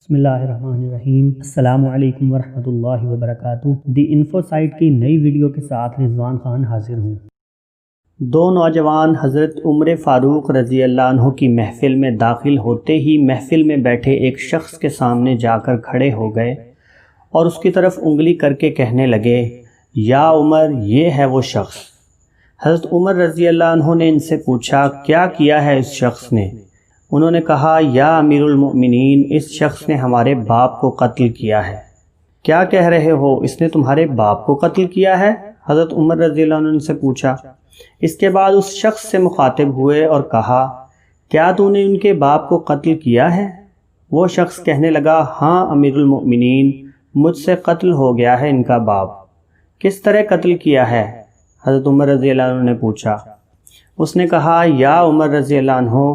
بسم اللہ الرحمن الرحیم۔ السلام علیکم ورحمۃ اللہ وبرکاتہ۔ دی انفو سائٹ کی نئی ویڈیو کے ساتھ رضوان خان حاضر ہوں۔ دو نوجوان حضرت عمر فاروق رضی اللہ عنہ کی محفل میں داخل ہوتے ہی محفل میں بیٹھے ایک شخص کے سامنے جا کر کھڑے ہو گئے اور اس کی طرف انگلی کر کے کہنے لگے، یا عمر، یہ ہے وہ شخص۔ حضرت عمر رضی اللہ عنہ نے ان سے پوچھا، کیا کیا ہے اس شخص نے؟ انہوں نے کہا، یا امیر المؤمنین، اس شخص نے ہمارے باپ کو قتل کیا ہے۔ کیا کہہ رہے ہو، اس نے تمہارے باپ کو قتل کیا ہے؟ حضرت عمر رضی اللہ عنہ نے سے پوچھا۔ اس کے بعد اس شخص سے مخاطب ہوئے اور کہا، کیا تو نے ان کے باپ کو قتل کیا ہے؟ وہ شخص کہنے لگا، ہاں امیر المؤمنین، مجھ سے قتل ہو گیا ہے ان کا باپ۔ کس طرح قتل کیا ہے؟ حضرت عمر رضی اللہ عنہ نے پوچھا۔ اس نے کہا، یا عمر رضی اللہ عنہ،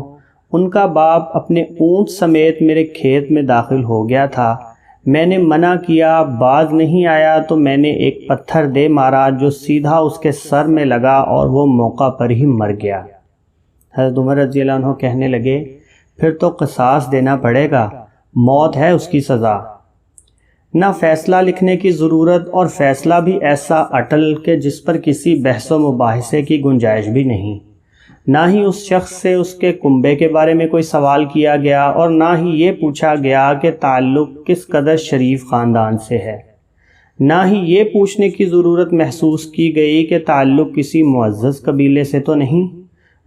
ان کا باپ اپنے اونٹ سمیت میرے کھیت میں داخل ہو گیا تھا۔ میں نے منع کیا، باز نہیں آیا تو میں نے ایک پتھر دے مارا جو سیدھا اس کے سر میں لگا اور وہ موقع پر ہی مر گیا۔ حضرت عمر رضی اللہ عنہ کہنے لگے، پھر تو قصاص دینا پڑے گا، موت ہے اس کی سزا۔ نہ فیصلہ لکھنے کی ضرورت، اور فیصلہ بھی ایسا اٹل کہ جس پر کسی بحث و مباحثے کی گنجائش بھی نہیں۔ نہ ہی اس شخص سے اس کے کنبے کے بارے میں کوئی سوال کیا گیا، اور نہ ہی یہ پوچھا گیا کہ تعلق کس قدر شریف خاندان سے ہے۔ نہ ہی یہ پوچھنے کی ضرورت محسوس کی گئی کہ تعلق کسی معزز قبیلے سے تو نہیں،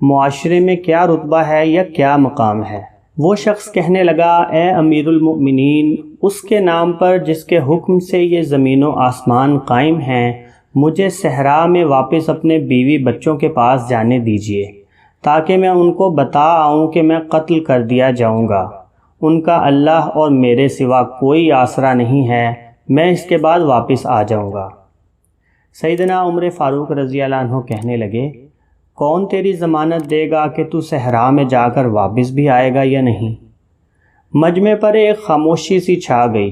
معاشرے میں کیا رتبہ ہے یا کیا مقام ہے۔ وہ شخص کہنے لگا، اے امیر المؤمنین، اس کے نام پر جس کے حکم سے یہ زمین و آسمان قائم ہیں، مجھے صحرا میں واپس اپنے بیوی بچوں کے پاس جانے دیجیے، تاکہ میں ان کو بتا آؤں کہ میں قتل کر دیا جاؤں گا۔ ان کا اللہ اور میرے سوا کوئی آسرا نہیں ہے، میں اس کے بعد واپس آ جاؤں گا۔ سیدنا عمر فاروق رضی اللہ عنہ کہنے لگے، کون تیری ضمانت دے گا کہ تو صحرا میں جا کر واپس بھی آئے گا یا نہیں؟ مجمع پر ایک خاموشی سی چھا گئی۔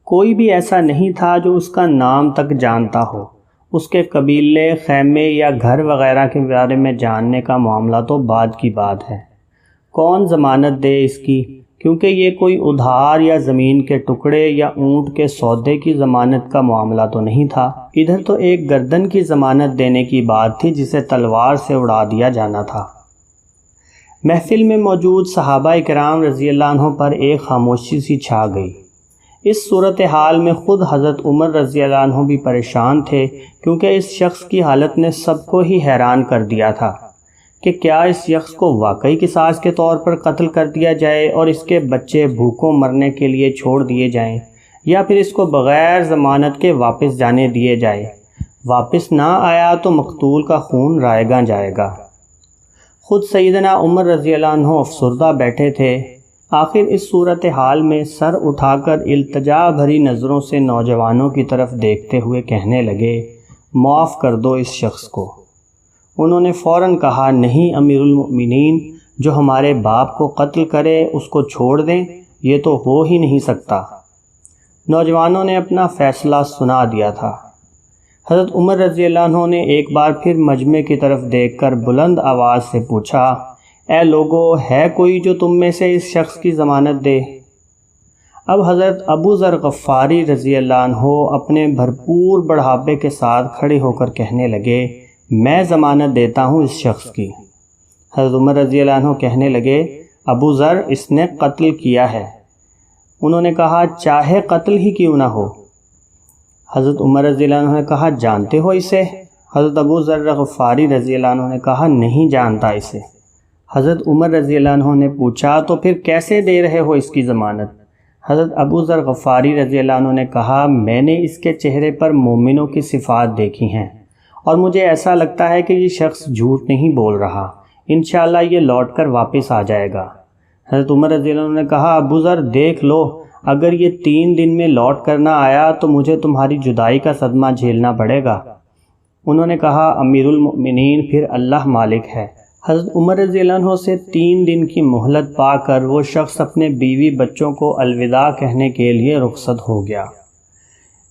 کوئی بھی ایسا نہیں تھا جو اس کا نام تک جانتا ہو۔ اس کے قبیلے، خیمے یا گھر وغیرہ کے بارے میں جاننے کا معاملہ تو بعد کی بات ہے۔ کون ضمانت دے اس کی؟ کیونکہ یہ کوئی ادھار یا زمین کے ٹکڑے یا اونٹ کے سودے کی ضمانت کا معاملہ تو نہیں تھا۔ ادھر تو ایک گردن کی ضمانت دینے کی بات تھی جسے تلوار سے اڑا دیا جانا تھا۔ محفل میں موجود صحابہ کرام رضی اللہ عنہ پر ایک خاموشی سی چھا گئی۔ اس صورتحال میں خود حضرت عمر رضی اللہ عنہ بھی پریشان تھے، کیونکہ اس شخص کی حالت نے سب کو ہی حیران کر دیا تھا کہ کیا اس شخص کو واقعی قصاص کے طور پر قتل کر دیا جائے اور اس کے بچے بھوکوں مرنے کے لیے چھوڑ دیے جائیں، یا پھر اس کو بغیر ضمانت کے واپس جانے دیے جائے۔ واپس نہ آیا تو مقتول کا خون رائیگاں جائے گا۔ خود سیدنا عمر رضی اللہ عنہ افسردہ بیٹھے تھے۔ آخر اس صورتحال میں سر اٹھا کر التجا بھری نظروں سے نوجوانوں کی طرف دیکھتے ہوئے کہنے لگے، معاف کر دو اس شخص کو۔ انہوں نے فوراً کہا، نہیں امیر المؤمنین، جو ہمارے باپ کو قتل کرے اس کو چھوڑ دیں، یہ تو ہو ہی نہیں سکتا۔ نوجوانوں نے اپنا فیصلہ سنا دیا تھا۔ حضرت عمر رضی اللہ عنہ نے ایک بار پھر مجمع کی طرف دیکھ کر بلند آواز سے پوچھا، اے لوگو، ہے کوئی جو تم میں سے اس شخص کی ضمانت دے؟ اب حضرت ابو ذر غفاری رضی اللہ عنہ اپنے بھرپور بڑھاپے کے ساتھ کھڑے ہو کر کہنے لگے، میں ضمانت دیتا ہوں اس شخص کی۔ حضرت عمر رضی اللہ عنہ کہنے لگے، ابو ذر، اس نے قتل کیا ہے۔ انہوں نے کہا، چاہے قتل ہی کیوں نہ ہو۔ حضرت عمر رضی اللہ عنہ نے کہا، جانتے ہو اسے؟ حضرت ابو ذر غفاری رضی اللہ عنہ نے کہا، نہیں جانتا اسے۔ حضرت عمر رضی اللہ عنہ نے پوچھا، تو پھر کیسے دے رہے ہو اس کی ضمانت؟ حضرت ابو ذر غفاری رضی اللہ عنہ نے کہا، میں نے اس کے چہرے پر مومنوں کی صفات دیکھی ہیں، اور مجھے ایسا لگتا ہے کہ یہ شخص جھوٹ نہیں بول رہا، انشاءاللہ یہ لوٹ کر واپس آ جائے گا۔ حضرت عمر رضی اللہ عنہ نے کہا، ابو ذر دیکھ لو، اگر یہ 3 دن میں لوٹ کر نہ آیا تو مجھے تمہاری جدائی کا صدمہ جھیلنا پڑے گا۔ انہوں نے کہا، امیر المؤمنین، پھر اللہ مالک ہے۔ حضرت عمر رضی اللہ عنہ سے 3 دن کی مہلت پا کر وہ شخص اپنے بیوی بچوں کو الوداع کہنے کے لیے رخصت ہو گیا۔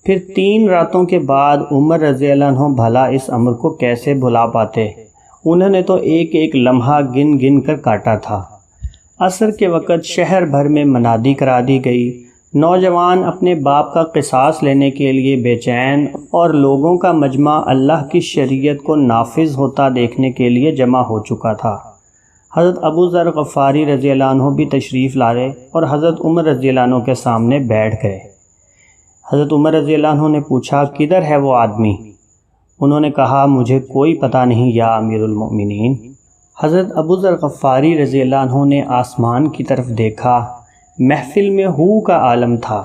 پھر 3 راتوں کے بعد عمر رضی اللہ عنہ بھلا اس امر کو کیسے بھلا پاتے؟ انہوں نے تو ایک ایک لمحہ گن گن کر کاٹا تھا۔ عصر کے وقت شہر بھر میں منادی کرا دی گئی، نوجوان اپنے باپ کا قصاص لینے کے لیے بے چین اور لوگوں کا مجمع اللہ کی شریعت کو نافذ ہوتا دیکھنے کے لیے جمع ہو چکا تھا۔ حضرت ابو ذر غفاری رضی اللہ عنہ بھی تشریف لائے اور حضرت عمر رضی اللہ عنہ کے سامنے بیٹھ گئے۔ حضرت عمر رضی اللہ عنہ نے پوچھا، کدھر ہے وہ آدمی؟ انہوں نے کہا، مجھے کوئی پتہ نہیں یا امیر المؤمنین۔ حضرت ابو ذر غفاری رضی اللہ عنہ نے آسمان کی طرف دیکھا، محفل میں ہو کا عالم تھا،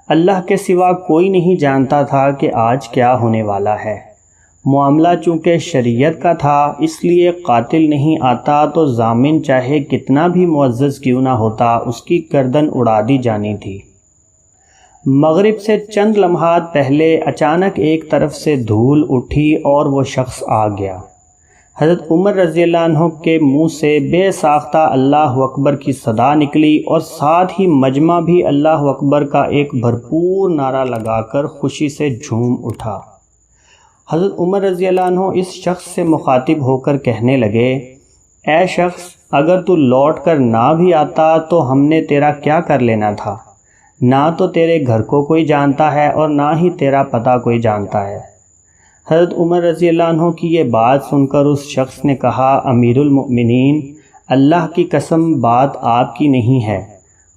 اللہ کے سوا کوئی نہیں جانتا تھا کہ آج کیا ہونے والا ہے۔ معاملہ چونکہ شریعت کا تھا اس لیے قاتل نہیں آتا تو ضامن چاہے کتنا بھی معزز کیوں نہ ہوتا اس کی گردن اڑا دی جانی تھی۔ مغرب سے چند لمحات پہلے اچانک ایک طرف سے دھول اٹھی اور وہ شخص آ گیا۔ حضرت عمر رضی اللہ عنہ کے منہ سے بے ساختہ اللہ اکبر کی صدا نکلی اور ساتھ ہی مجمع بھی اللہ اکبر کا ایک بھرپور نعرہ لگا کر خوشی سے جھوم اٹھا۔ حضرت عمر رضی اللہ عنہ اس شخص سے مخاطب ہو کر کہنے لگے، اے شخص، اگر تو لوٹ کر نہ بھی آتا تو ہم نے تیرا کیا کر لینا تھا؟ نہ تو تیرے گھر کو کوئی جانتا ہے اور نہ ہی تیرا پتہ کوئی جانتا ہے۔ حضرت عمر رضی اللہ عنہ کی یہ بات سن کر اس شخص نے کہا، امیر المؤمنین، اللہ کی قسم بات آپ کی نہیں ہے،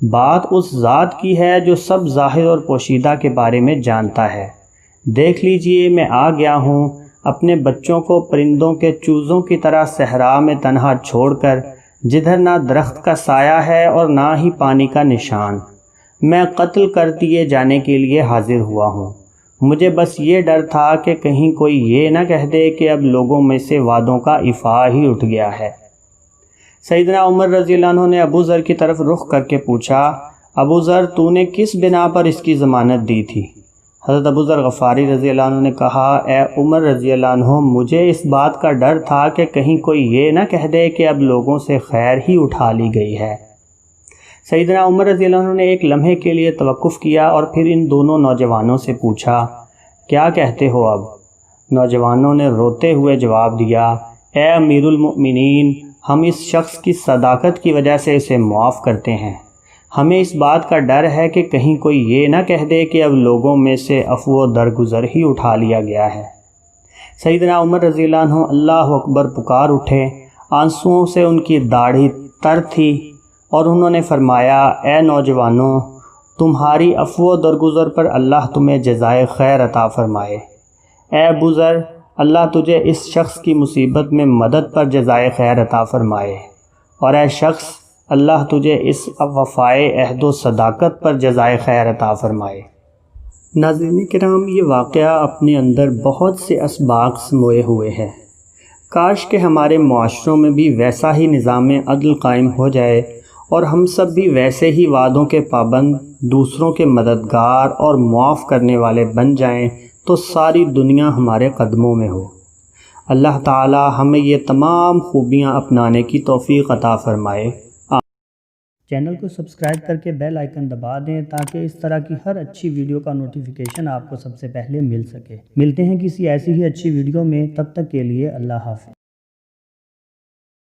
بات اس ذات کی ہے جو سب ظاہر اور پوشیدہ کے بارے میں جانتا ہے۔ دیکھ لیجئے میں آ گیا ہوں، اپنے بچوں کو پرندوں کے چوزوں کی طرح صحرا میں تنہا چھوڑ کر، جدھر نہ درخت کا سایہ ہے اور نہ ہی پانی کا نشان۔ میں قتل کر دیے جانے کے لیے حاضر ہوا ہوں۔ مجھے بس یہ ڈر تھا کہ کہیں کوئی یہ نہ کہہ دے کہ اب لوگوں میں سے وعدوں کا افاع ہی اٹھ گیا ہے۔ سیدنا عمر رضی اللہ عنہ نے ابو ذر کی طرف رخ کر کے پوچھا، ابو ذر، تو نے کس بنا پر اس کی ضمانت دی تھی؟ حضرت ابو ذر غفاری رضی اللہ عنہ نے کہا، اے عمر رضی اللہ عنہ، مجھے اس بات کا ڈر تھا کہ کہیں کوئی یہ نہ کہہ دے کہ اب لوگوں سے خیر ہی اٹھا لی گئی ہے۔ سیدنا عمر رضی اللہ عنہ نے ایک لمحے کے لیے توقف کیا اور پھر ان دونوں نوجوانوں سے پوچھا، کیا کہتے ہو اب؟ نوجوانوں نے روتے ہوئے جواب دیا، اے امیر المؤمنین، ہم اس شخص کی صداقت کی وجہ سے اسے معاف کرتے ہیں۔ ہمیں اس بات کا ڈر ہے کہ کہیں کوئی یہ نہ کہہ دے کہ اب لوگوں میں سے عفو و درگزر ہی اٹھا لیا گیا ہے۔ سیدنا عمر رضی اللہ عنہ اللہ اکبر پکار اٹھے، آنسوؤں سے ان کی داڑھی تر تھی اور انہوں نے فرمایا، اے نوجوانوں، تمہاری عفو و درگزر پر اللہ تمہیں جزائے خیر عطا فرمائے۔ اے ابو ذر، اللہ تجھے اس شخص کی مصیبت میں مدد پر جزائے خیر عطا فرمائے، اور اے شخص، اللہ تجھے اس وفائے عہد و صداقت پر جزائے خیر عطا فرمائے۔ ناظرین کرام، یہ واقعہ اپنے اندر بہت سے اسباق سموئے ہوئے ہے۔ کاش کہ ہمارے معاشروں میں بھی ویسا ہی نظام عدل قائم ہو جائے اور ہم سب بھی ویسے ہی وعدوں کے پابند، دوسروں کے مددگار اور معاف کرنے والے بن جائیں تو ساری دنیا ہمارے قدموں میں ہو۔ اللہ تعالی ہمیں یہ تمام خوبیاں اپنانے کی توفیق عطا فرمائے۔ چینل کو سبسکرائب کر کے بیل آئیکن دبا دیں تاکہ اس طرح کی ہر اچھی ویڈیو کا نوٹیفیکیشن آپ کو سب سے پہلے مل سکے۔ ملتے ہیں کسی ایسی ہی اچھی ویڈیو میں، تب تک کے لیے اللہ حافظ۔